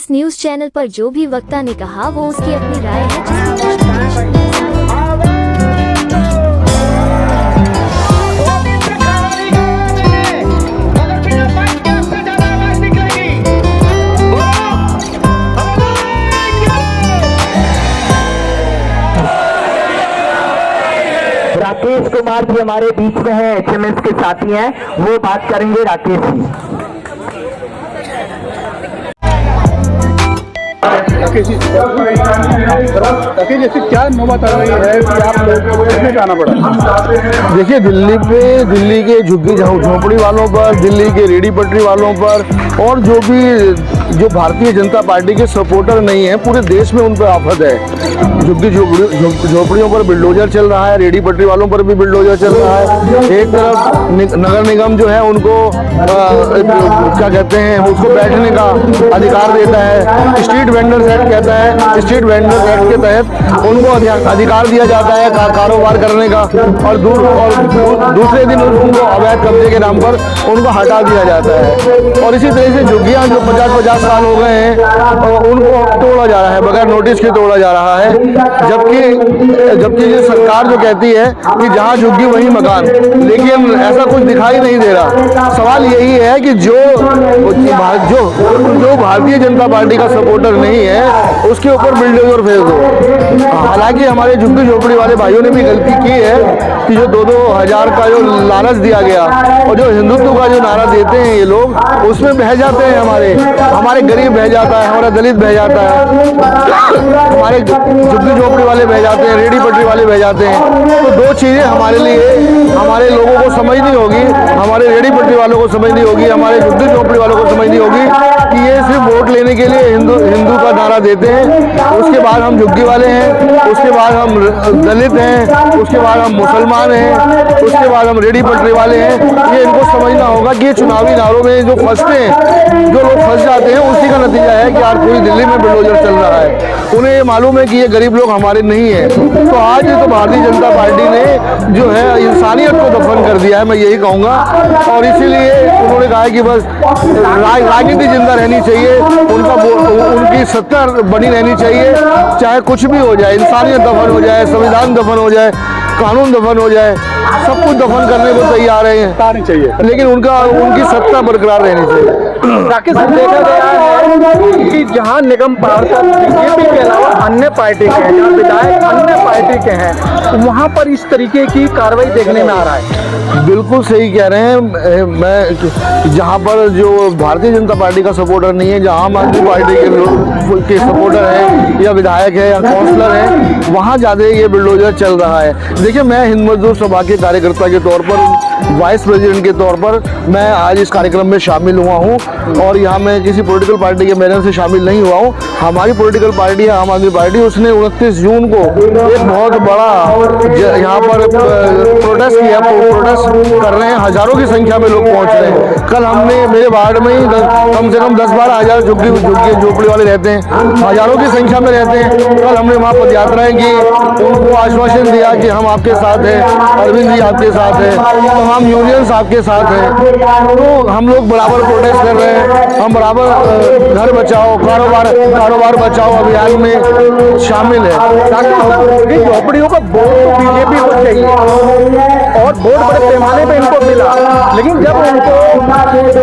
इस news channel पर जो भी वक्ता ने कहा वो उसकी अपनी राय है जिसमें राकेश कुमार जी हमारे बीच में हैं, एचएमएस के साथी हैं, वो बात करेंगे। राकेश जी। राकेश जी ऐसी क्या नौबत आ रही है कि आप लोगों को कितने जाना पड़ा? देखिए, दिल्ली के झुग्गी झोंपड़ी वालों पर, दिल्ली के रेडी पटरी वालों पर और जो भारतीय जनता पार्टी के सपोर्टर नहीं है, पूरे देश में उन पर आफत है। झुग्गी झोंपड़ियों पर बिल्डोजर चल रहा है, रेडी पटरी वालों पर भी बिल्डोजर चल रहा है। एक तरफ नगर निगम जो है उनको क्या कहते हैं, उसको बैठने का अधिकार देता है। स्ट्रीट वेंडर्स एक्ट कहता है, स्ट्रीट वेंडर्स एक्ट के तहत उनको अधिकार दिया जाता है कारोबार करने का, और दूसरे दिन उनको अवैध कब्जे के नाम पर उनको हटा दिया जाता है। और इसी तरह से झुग्गियाँ जो 50-50 साल हो गए हैं उनको तोड़ा जा रहा है, बगैर नोटिस के तोड़ा जा रहा है। जबकि ये सरकार जो कहती है कि जहाँ झुग्गी वहीं मकान, लेकिन ऐसा कुछ दिखाई नहीं दे रहा। सवाल यही है कि जो भारतीय जनता पार्टी का सपोर्टर नहीं है उसके ऊपर बिल्डोजर फेंक दो। हालांकि हमारे झुग्गी झोपड़ी वाले भाइयों ने भी गलती की है कि जो 2-2 हज़ार का जो लालच दिया गया और जो हिंदुत्व का जो नारा देते हैं ये लोग, उसमें बह जाते हैं। हमारे गरीब बह जाता है, हमारा दलित बह जाता है, हमारे झुग्गी झोपड़ी वाले बह जाते हैं, रेडी पटरी वाले बह जाते हैं। तो दो चीज़ें हमारे लिए, हमारे लोगों को समझनी होगी, हमारे रेडी पटरी वालों को समझनी होगी, हमारे झुग्गी झोपड़ी वालों को समझनी होगी कि ये सिर्फ वोट लेने के लिए हिंदू का नारा देते हैं। उसके बाद हम झुग्गी वाले हैं, उसके बाद हम दलित हैं, उसके बाद हम मुसलमान हैं, उसके बाद हम रेडी पटरी वाले हैं। ये इनको समझना होगा कि ये चुनावी नारों में जो फंसते हैं, जो लोग फंस जाते हैं, उसी का नतीजा है कि आज पूरी दिल्ली में बिल्डोजर चल रहा है। उन्हें ये मालूम है कि ये गरीब लोग हमारे नहीं है। तो आज तो भारतीय जनता पार्टी ने जो है इंसानियत को दफन कर दिया है, मैं यही कहूँगा। और इसीलिए उन्होंने कहा है कि बस राजनीति जिंदा रहनी चाहिए, उनकी सत्ता बनी रहनी चाहिए, चाहे कुछ भी हो जाए, इंसानियत दफन हो जाए, संविधान दफन हो जाए, कानून दफन हो जाए, सब कुछ दफन करने को तैयार है चाहिए, लेकिन उनकी सत्ता बरकरार रहनी चाहिए। राकेश, देखा गया है कि जहां निगम पार्षद बीजेपी के अलावा अन्य पार्टी के हैं, जहाँ विधायक अन्य पार्टी के हैं, वहां पर इस तरीके की कार्रवाई देखने में आ रहा है। बिल्कुल सही कह रहे हैं। मैं जहाँ पर जो भारतीय जनता पार्टी का सपोर्टर नहीं है, जहाँ आम आदमी पार्टी के सपोर्टर हैं या विधायक है या काउंसलर हैं, वहाँ ज़्यादा ये बिल्डोजर चल रहा है। देखिए, मैं हिंद मजदूर सभा के कार्यकर्ता के तौर पर, वाइस प्रेसिडेंट के तौर पर मैं आज इस कार्यक्रम में शामिल हुआ हूँ और यहाँ मैं किसी पॉलिटिकल पार्टी के बैनर से शामिल नहीं हुआ हूँ। हमारी पॉलिटिकल पार्टी है आम आदमी पार्टी, उसने 29 जून को एक बहुत बड़ा यहाँ पर प्रोटेस्ट किया। प्रोटेस्ट कर रहे हैं, हजारों की संख्या में लोग पहुँच रहे हैं। कल हमने मेरे वार्ड में ही कम से कम 10-12 हज़ार झुग्गी झोपड़ी वाले रहते हैं, हजारों की संख्या में रहते हैं। कल हमने वहाँ पद यात्राएँ की, उनको आश्वासन दिया कि हम आपके साथ हैं, अरविंद जी आपके साथ हैं, तमाम यूनियंस आपके साथ हैं। तो हम लोग बराबर प्रोटेस्ट कर रहे हैं, हम बराबर घर बचाओ कारोबार बचाओ अभियान में शामिल है। झोपड़ियों का वोट बीजेपी को चाहिए और वोट बड़े पैमाने पे इनको मिला, लेकिन जब उनको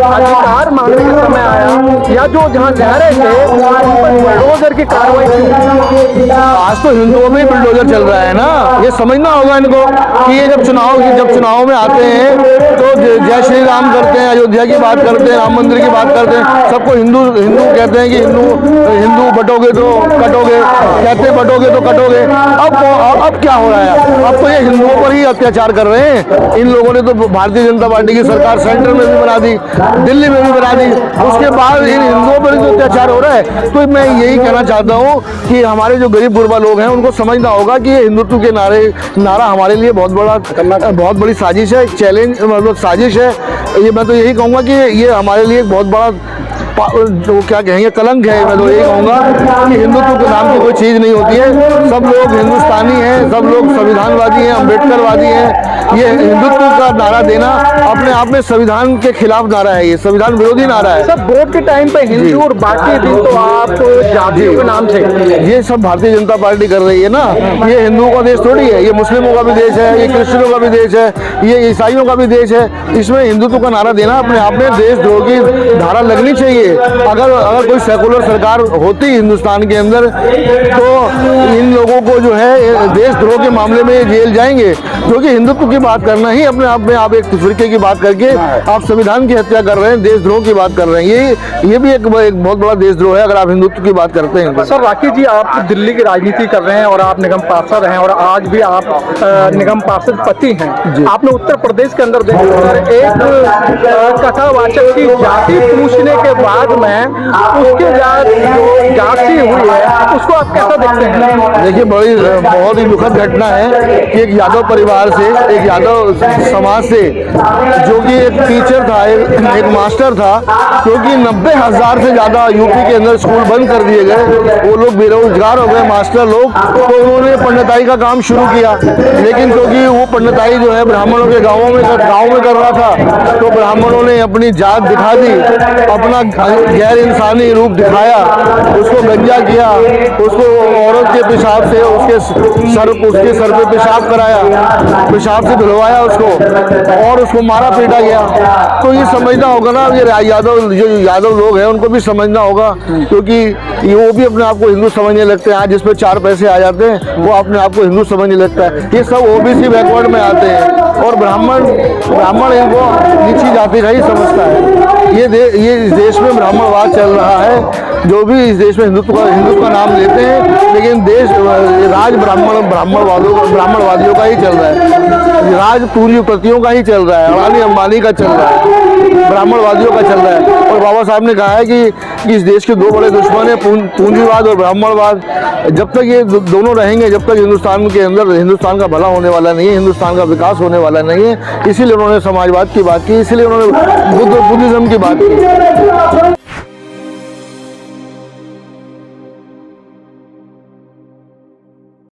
अधिकार मांगने का समय आया या जो जहाँ रह रहे थे उन पर बिल्डोजर की कार्रवाई क्यों? आज तो हिंदुओं में बिल्डोजर चल रहा है ना, ये समझना होगा इनको कि ये जब चुनाव में आते हैं तो जय श्री राम करते हैं, अयोध्या की बात करते हैं, राम मंदिर की बात करते हैं, सबको हिंदू कहते हैं कि हिंदू बटोगे तो कटोगे, कहते बटोगे तो कटोगे। अब क्या हो रहा है? अब तो ये हिंदुओं पर ही अत्याचार कर रहे हैं। इन लोगों ने तो भारतीय जनता पार्टी की सरकार सेंटर में भी बना दी, दिल्ली में भी बना दी, उसके बाद इन हिंदुओं पर जो अत्याचार हो रहा है। तो मैं यही कहना चाहता हूँ कि हमारे जो गरीब गुरबा लोग हैं उनको समझना होगा कि ये हिंदुत्व के नारा हमारे लिए बहुत बड़ी साजिश है, चैलेंज मतलब साजिश है। ये मैं तो यही कहूँगा कि ये हमारे लिए एक बहुत बड़ा जो क्या कहेंगे कलंक है। मैं तो यही कहूँगा कि हिंदुत्व के नाम की कोई चीज़ नहीं होती है। सब लोग हिंदुस्तानी हैं, सब लोग संविधानवादी हैं, अम्बेडकरवादी हैं। ये हिंदुत्व का नारा देना अपने आप में संविधान के खिलाफ नारा है, ये संविधान विरोधी नारा है। सब वोट के टाइम पे हिंदू और बाकी दिन तो आप जातियों के नाम से ये सब भारतीय जनता पार्टी कर रही है ना। ये हिंदुओं का देश थोड़ी है, ये मुस्लिमों का भी देश है, ये क्रिश्चियनों का भी देश है, ये ईसाइयों का भी देश है। इसमें हिंदुत्व का नारा देना अपने आप में देशद्रोह की धारा लगनी चाहिए। अगर कोई सेकुलर सरकार होती हिंदुस्तान के अंदर तो इन लोगों को जो है देशद्रोह के मामले में जेल जाएंगे, क्योंकि हिंदुत्व की बात करना ही अपने आप में आप एक फिरके की बात करके आप संविधान की हत्या कर रहे हैं, देशद्रोह की बात कर रहे हैं। ये भी एक बहुत बड़ा देशद्रोह है अगर आप हिंदुत्व की बात करते हैं। सर राकेश जी, आप दिल्ली की राजनीति कर रहे हैं और आप निगम पार्षद हैं और आज भी आप निगम पार्षद पति हैं। आपने उत्तर प्रदेश के अंदर देखकर एक कथावाचक की जाति पूछने के बाद में उसके जो जाति हुई है उसको आप कैसा देखते हैं? देखिए, बहुत ही दुखद घटना है कि एक यादव परिवार से, एक यादव समाज से, जो कि एक टीचर था, एक मास्टर था, क्योंकि 90,000 से ज़्यादा यूपी के अंदर स्कूल बंद कर दिए गए, वो लोग बेरोजगार हो गए मास्टर लोग, तो उन्होंने पंडिताई का काम शुरू किया। लेकिन क्योंकि वो पंडिताई जो है ब्राह्मणों के गाँव में कर रहा था, तो ब्राह्मणों ने अपनी जात दिखा दी, अपना गैर इंसानी रूप दिखाया, उसको गंजा किया, उसको औरत के पेशाब से उसके सर पे पेशाब कराया, पेशाब से धुलवाया उसको और उसको मारा पीटा गया। तो ये समझना होगा ना, ये यादव लोग हैं उनको भी समझना होगा, क्योंकि वो भी अपने आप को हिंदू समझने लगते हैं। आज जिस पे 4 पैसे आ जाते हैं वो अपने आप को हिंदू समझने लगता है। ये सब ओबीसी बैकवर्ड में आते हैं और ब्राह्मण इनको नीची जाति का ही समझता है। ये इस देश में ब्राह्मणवाद चल रहा है। जो भी इस देश में हिंदुत्व का नाम लेते हैं, लेकिन राज ब्राह्मणवादियों का ही चल रहा है, राज पूंजीपतियों का ही चल रहा है, अडानी अंबानी का चल रहा है, ब्राह्मणवादियों का चल रहा है। और बाबा साहब ने कहा है कि इस देश के 2 बड़े दुश्मन है, पूंजीवाद और ब्राह्मणवाद। जब तक ये दोनों रहेंगे, जब तक हिंदुस्तान के अंदर हिंदुस्तान का भला होने वाला नहीं है, हिंदुस्तान का विकास होने वाला नहीं है। इसीलिए उन्होंने समाजवाद की बात की, इसीलिए उन्होंने बुद्धिज्म की बात की।